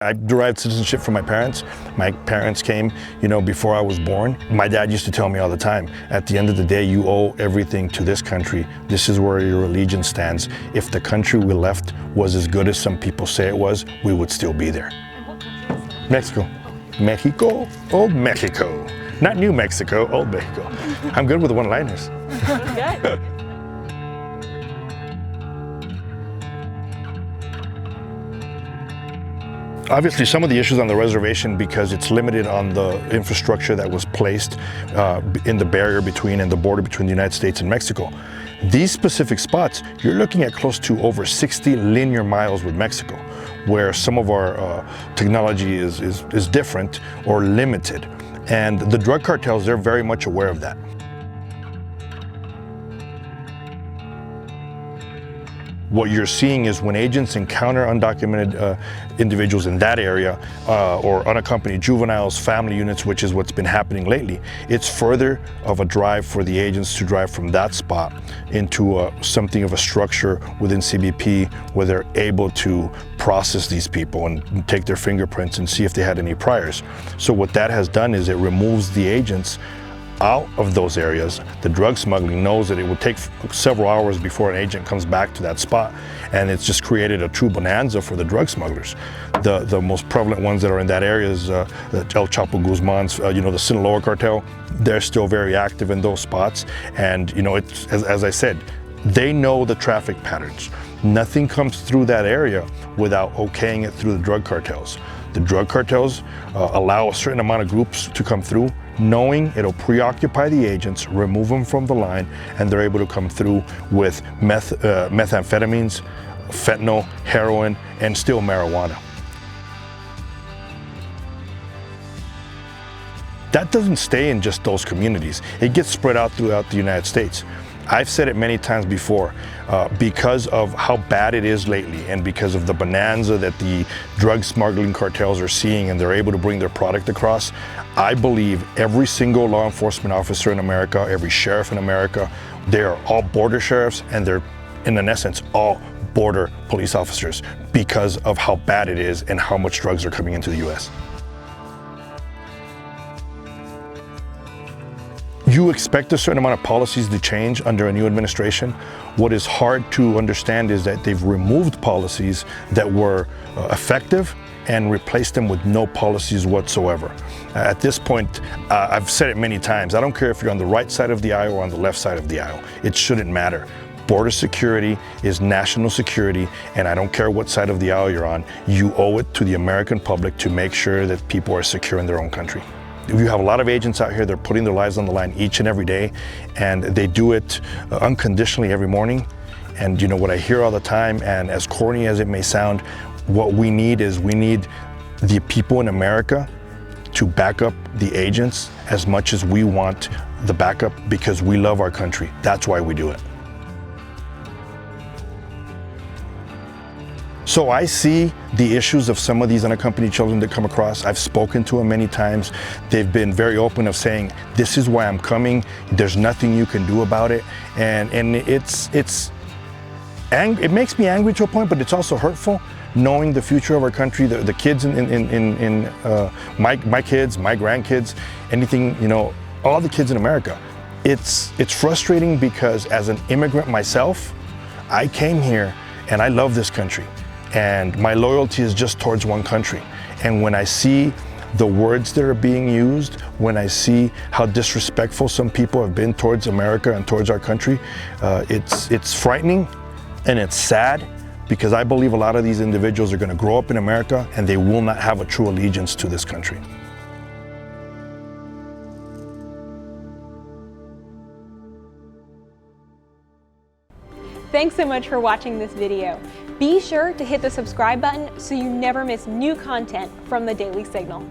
I derived citizenship from my parents. My parents came, before I was born. My dad used to tell me all the time, at the end of the day, you owe everything to this country. This is where your allegiance stands. If the country we left was as good as some people say it was, we would still be there. And what country is that? Mexico. Mexico, old Mexico. Not New Mexico, old Mexico. I'm good with the one-liners. Good. Obviously, some of the issues on the reservation, because it's limited on the infrastructure that was placed in the barrier between and the border between the United States and Mexico. These specific spots, you're looking at close to over 60 linear miles with Mexico, where some of our technology is different or limited. And the drug cartels, they're very much aware of that. What you're seeing is when agents encounter undocumented individuals in that area or unaccompanied juveniles, family units, which is what's been happening lately, it's further of a drive for the agents to drive from that spot into something of a structure within CBP where they're able to process these people and take their fingerprints and see if they had any priors. So what that has done is it removes the agents out of those areas. The drug smuggling knows that it would take several hours before an agent comes back to that spot, and it's just created a true bonanza for the drug smugglers. The most prevalent ones that are in that area is El Chapo Guzman's, the Sinaloa cartel. They're still very active in those spots, and it's as I said, they know the traffic patterns. Nothing comes through that area without okaying it through the drug cartels. The drug cartels allow a certain amount of groups to come through, knowing it'll preoccupy the agents, remove them from the line, and they're able to come through with methamphetamines, fentanyl, heroin, and still marijuana. That doesn't stay in just those communities. It gets spread out throughout the United States. I've said it many times before, because of how bad it is lately and because of the bonanza that the drug smuggling cartels are seeing and they're able to bring their product across, I believe every single law enforcement officer in America, every sheriff in America, they are all border sheriffs and they're, in essence, all border police officers because of how bad it is and how much drugs are coming into the U.S. You expect a certain amount of policies to change under a new administration. What is hard to understand is that they've removed policies that were effective and replaced them with no policies whatsoever. At this point, I've said it many times, I don't care if you're on the right side of the aisle or on the left side of the aisle. It shouldn't matter. Border security is national security, and I don't care what side of the aisle you're on. You owe it to the American public to make sure that people are secure in their own country. You have a lot of agents out here, they're putting their lives on the line each and every day, and they do it unconditionally every morning. And what I hear all the time, and as corny as it may sound, what we need is the people in America to back up the agents as much as we want the backup, because we love our country. That's why we do it. So I see the issues of some of these unaccompanied children that come across. I've spoken to them many times. They've been very open of saying, this is why I'm coming. There's nothing you can do about it. And it makes me angry to a point, but it's also hurtful knowing the future of our country, the kids my kids, my grandkids, anything, all the kids in America. It's frustrating because as an immigrant myself, I came here and I love this country. And my loyalty is just towards one country. And when I see the words that are being used, when I see how disrespectful some people have been towards America and towards our country, it's frightening and it's sad, because I believe a lot of these individuals are going to grow up in America and they will not have a true allegiance to this country. Thanks so much for watching this video. Be sure to hit the subscribe button so you never miss new content from the Daily Signal.